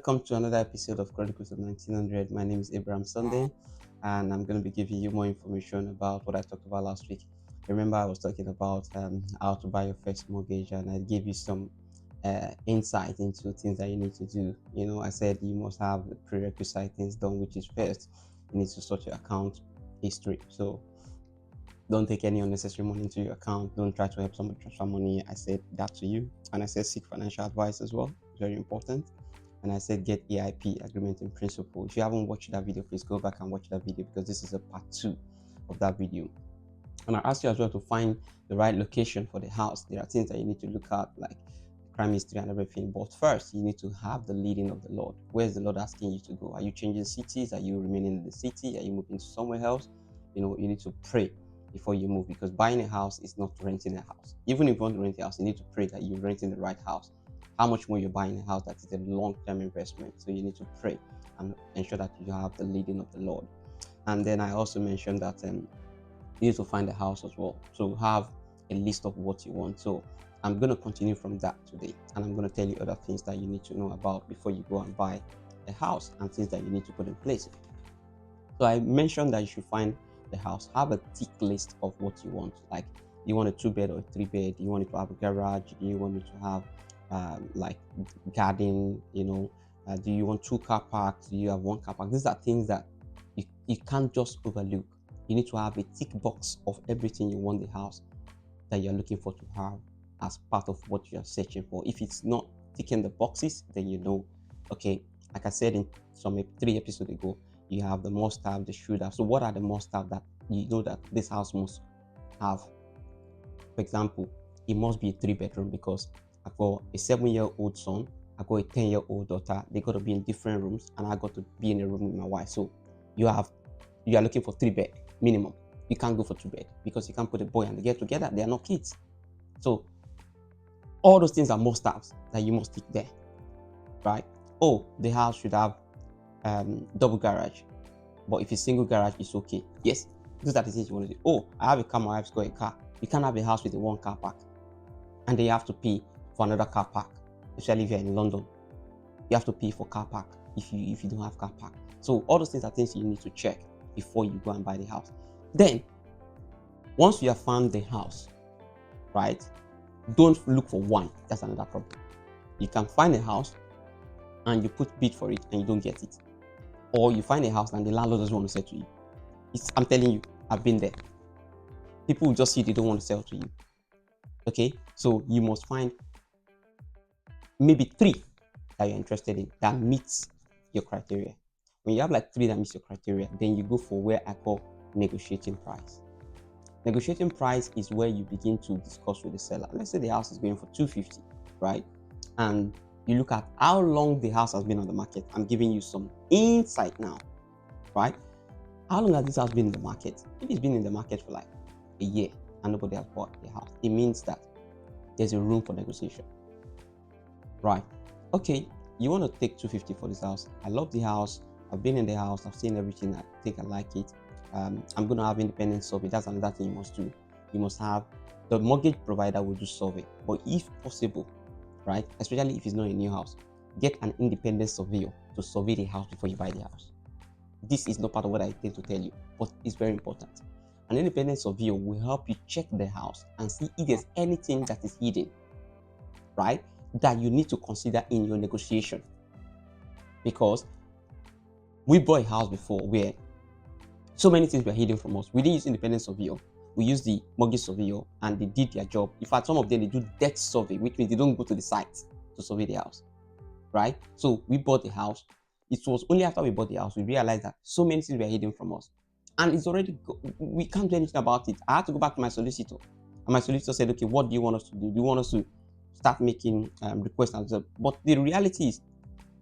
Welcome to another episode of Chronicles of 1900. My name is Abraham Sunday, and I'm going to be giving you more information about what I talked about last week. Remember, I was talking about how to buy your first mortgage, and I gave you some insight into things that you need to do. I said you must have the prerequisite things done, which is first, you need to sort your account history. So don't take any unnecessary money into your account. Don't try to help somebody transfer money. I said that to you. And I said seek financial advice as well. Very important. And I said get EIP, agreement in principle. If you haven't watched that video, please go back and watch that video because this is a part 2 of that video. And I asked you as well to find the right location for the house. There are things that you need to look at, like crime history and everything. But first, you need to have the leading of the Lord. Where's the Lord asking you to go? Are you changing cities? Are you remaining in the city? Are you moving to somewhere else? You need to pray before you move, because buying a house is not renting a house. Even if you want to rent a house, you need to pray that you're renting the right house. How much more you're buying a house that is a long-term investment. So you need to pray and ensure that you have the leading of the Lord. And then I also mentioned that you need to find a house as well. So have a list of what you want. So I'm going to continue from that today, and I'm going to tell you other things that you need to know about before you go and buy a house, and things that you need to put in place. So I mentioned that you should find the house, have a thick list of what you want. Like, you want a 2-bed or a 3-bed? Do you want it to have a garage? Do you want it to have like garden? Do you want 2 car parks? Do you have 1 car park? These are things that you can't just overlook. You need to have a tick box of everything you want the house that you're looking for to have as part of what you're searching for. If it's not ticking the boxes, then okay, like I said in some 3 episodes ago, you have the must have, the should have. So what are the must have that you know that this house must have? For example, it must be a 3-bedroom because I've got a 7-year-old son, I've got a 10-year-old daughter. They got to be in different rooms, and I got to be in a room with my wife. So you are looking for 3-bed minimum. You can't go for 2-bed because you can't put a boy and the girl together. They are not kids. So all those things are must haves that you must tick there, right? Oh, the house should have double garage, but if it's single garage, it's okay. Yes, those are the things you want to do. Oh, I have a car, my wife's got a car. You can't have a house with a 1 car park, and then you have to pay for another car park. Especially if you're in London, you have to pay for car park if you don't have car park. So all those things are things you need to check before you go and buy the house. Then, once you have found the house, right, don't look for one. That's another problem. You can find a house and you put bid for it and you don't get it, or you find a house and the landlord doesn't want to sell to you. I'm telling you, I've been there. People will just see they don't want to sell to you. Okay, so you must find maybe 3 that you're interested in that meets your criteria. When you have like 3 that meets your criteria, then you go for where I call negotiating price. Negotiating price is where you begin to discuss with the seller. Let's say the house is going for 250, right? And you look at how long the house has been on the market. I'm giving you some insight now, right? How long has this house been in the market? If it's been in the market for like a year and nobody has bought the house, it means that there's a room for negotiation, right? Okay, you want to take 250 for this house. I love the house. I've been in the house. I've seen everything. I think I like it. I'm going to have independent survey. That's another thing you must do. You must have the mortgage provider will do survey, but if possible, right, especially if it's not a new house, get an independent surveyor to survey the house before you buy the house. This is not part of what I intend to tell you, but it's very important. An independent surveyor will help you check the house and see if there's anything that is hidden, right, that you need to consider in your negotiation. Because we bought a house before where so many things were hidden from us. We didn't use independent surveyor. We used the mortgage surveyor, and they did their job. In fact, some of them, they do debt survey, which means they don't go to the site to survey the house, right? So we bought the house. It was only after we bought the house we realized that so many things were hidden from us, and it's already we can't do anything about it. I had to go back to my solicitor, and my solicitor said, okay, what do you want us to do? Do you want us to start making requests? But the reality is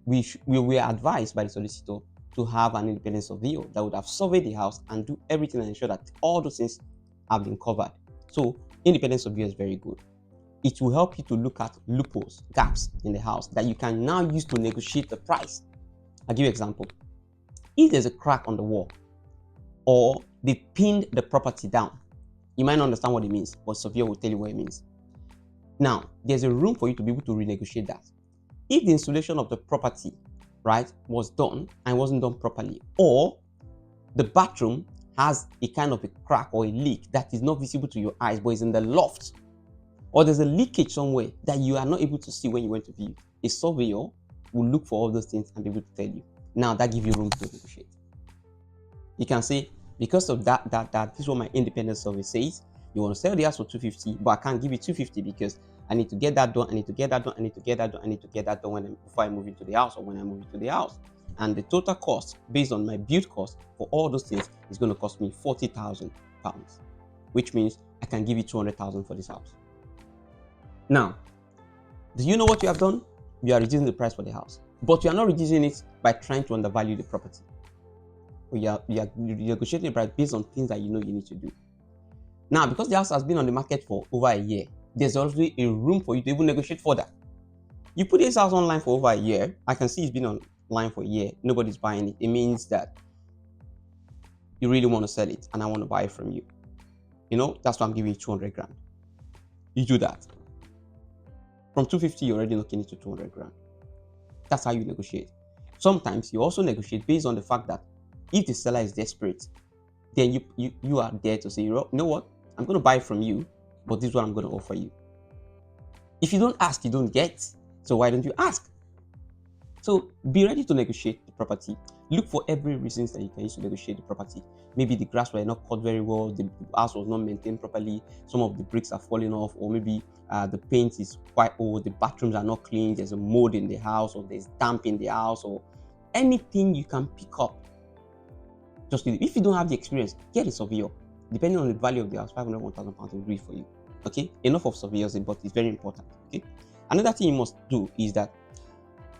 we were advised by the solicitor to have an independent surveyor that would have surveyed the house and do everything and ensure that all those things have been covered. So independent surveyor is very good. It will help you to look at loopholes, gaps in the house that you can now use to negotiate the price. I'll give you an example. If there's a crack on the wall, or they pinned the property down, you might not understand what it means, but surveyor will tell you what it means. Now, there's a room for you to be able to renegotiate that. If the installation of the property, right, was done and wasn't done properly, or the bathroom has a kind of a crack or a leak that is not visible to your eyes but is in the loft, or there's a leakage somewhere that you are not able to see when you went to view, a surveyor will look for all those things and be able to tell you. Now that gives you room to negotiate. You can say, because of that, this is what my independent survey says. You want to sell the house for 250, but I can't give you 250 because I need to get that done. I need to get that done. I need to get that done. I need to get that done before I move into the house or when I move into the house. And the total cost based on my build cost for all those things is going to cost me £40,000, which means I can give you 200,000 for this house. Now, do you know what you have done? You are reducing the price for the house, but you are not reducing it by trying to undervalue the property. You are negotiating the price based on things that you know you need to do. Now, because the house has been on the market for over a year, there's already a room for you to even negotiate further. You put this house online for over a year. I can see it's been online for a year. Nobody's buying it. It means that you really want to sell it and I want to buy it from you. You know, that's why I'm giving you 200 grand. You do that. From 250, you're already looking into 200 grand. That's how you negotiate. Sometimes you also negotiate based on the fact that if the seller is desperate, then you are there to say, you know what, I'm going to buy from you, but this is what I'm going to offer you. If you don't ask, you don't get. So why don't you ask? So be ready to negotiate the property. Look for every reason that you can use to negotiate the property. Maybe the grass were not cut very well, the house was not maintained properly, some of the bricks are falling off, or maybe the paint is quite old, the bathrooms are not clean, there's a mold in the house, or there's damp in the house, or anything you can pick up. Just if you don't have the experience, get a surveyor. Depending on the value of the house, 500, 1,000 pounds will agree for you. Okay, enough of surveyors, but it's very important. Okay, another thing you must do is that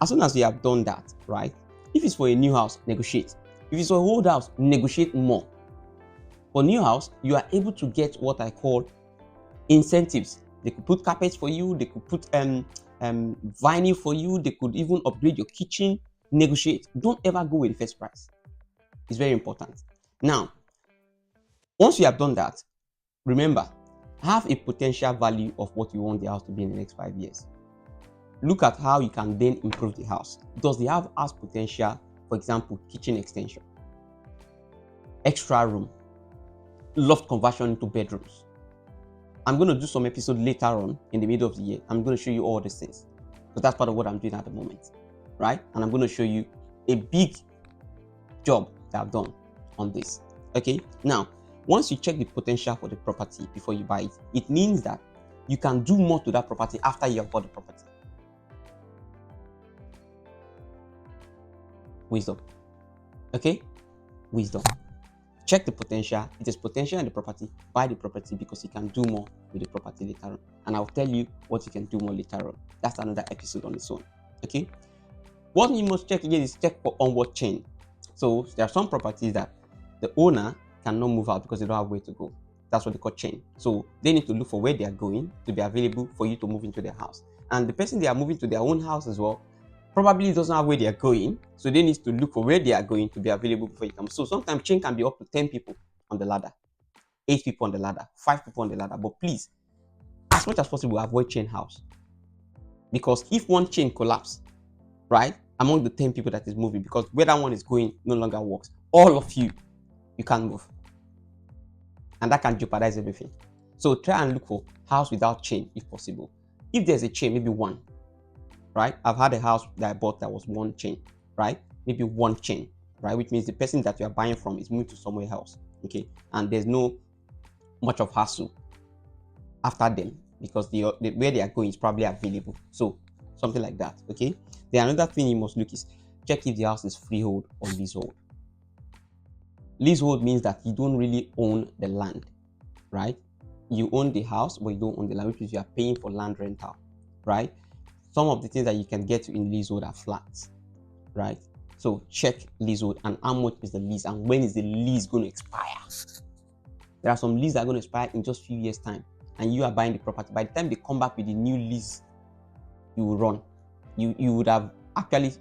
as soon as you have done that, right? If it's for a new house, negotiate. If it's for a old house, negotiate more. For new house, you are able to get what I call incentives. They could put carpets for you. They could put vinyl for you. They could even upgrade your kitchen. Negotiate. Don't ever go with the first price. It's very important. Now, once you have done that, remember, have a potential value of what you want the house to be in the next 5 years. Look at how you can then improve the house. Does the house have potential? For example, kitchen extension, extra room, loft conversion into bedrooms. I'm going to do some episode later on in the middle of the year. I'm going to show you all these things because that's part of what I'm doing at the moment, right? And I'm going to show you a big job that I've done on this. Okay. Now, once you check the potential for the property before you buy it, it means that you can do more to that property after you have bought the property. Wisdom. Okay? Wisdom. Check the potential. If there's potential in the property, buy the property because you can do more with the property later on. And I'll tell you what you can do more later on. That's another episode on its own. Okay? What you must check again is check for onward chain. So there are some properties that the owner cannot move out because they don't have where to go. That's what they call chain. So they need to look for where they are going to be available for you to move into their house. And the person they are moving to their own house as well probably doesn't have where they are going, so they need to look for where they are going to be available before you come. So sometimes chain can be up to 10 people on the ladder, 8 people on the ladder, 5 people on the ladder. But please, as much as possible, avoid chain house. Because if one chain collapse, right, among the 10 people that is moving, because where that one is going no longer works, all of you can't move. And that can jeopardize everything. So try and look for house without chain if possible. If there's a chain, maybe one. Right? I've had a house that I bought that was one chain, right? Maybe one chain, right? Which means the person that you are buying from is moving to somewhere else, okay? And there's no much of hassle after them because the where they are going is probably available. So something like that, okay? Then another thing you must look is check if the house is freehold or leasehold. Leasehold means that you don't really own the land, right? You own the house, but you don't own the land, which means you are paying for land rental, right? Some of the things that you can get to in leasehold are flats, right? So check leasehold and how much is the lease and when is the lease going to expire. There are some leases that are going to expire in just a few years' time and you are buying the property. By the time they come back with the new lease, you will run. You would have actually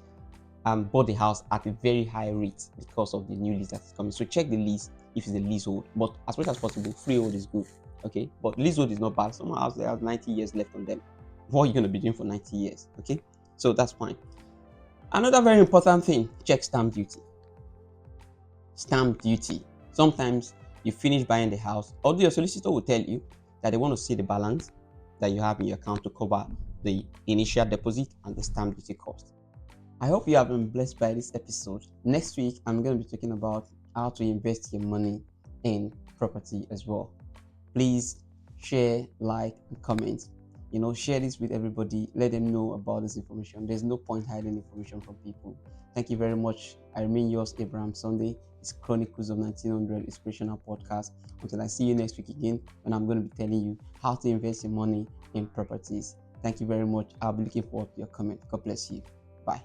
bought the house at a very high rate because of the new lease that is coming. So check the lease if it's a leasehold, but as much as possible, freehold is good, okay? But leasehold is not bad. Some houses they have 90 years left on them. What are you going to be doing for 90 years? Okay, so that's fine. Another very important thing, check stamp duty. Stamp duty. Sometimes you finish buying the house, although your solicitor will tell you that they want to see the balance that you have in your account to cover the initial deposit and the stamp duty cost. I hope you have been blessed by this episode. Next week, I'm going to be talking about how to invest your money in property as well. Please share, like, and comment. Share this with everybody. Let them know about this information. There's no point hiding information from people. Thank you very much. I remain yours, Abraham Sunday. It's Chronicles of 1900 Inspirational Podcast. Until I see you next week again, when I'm going to be telling you how to invest your money in properties. Thank you very much. I'll be looking forward to your comment. God bless you. Bye.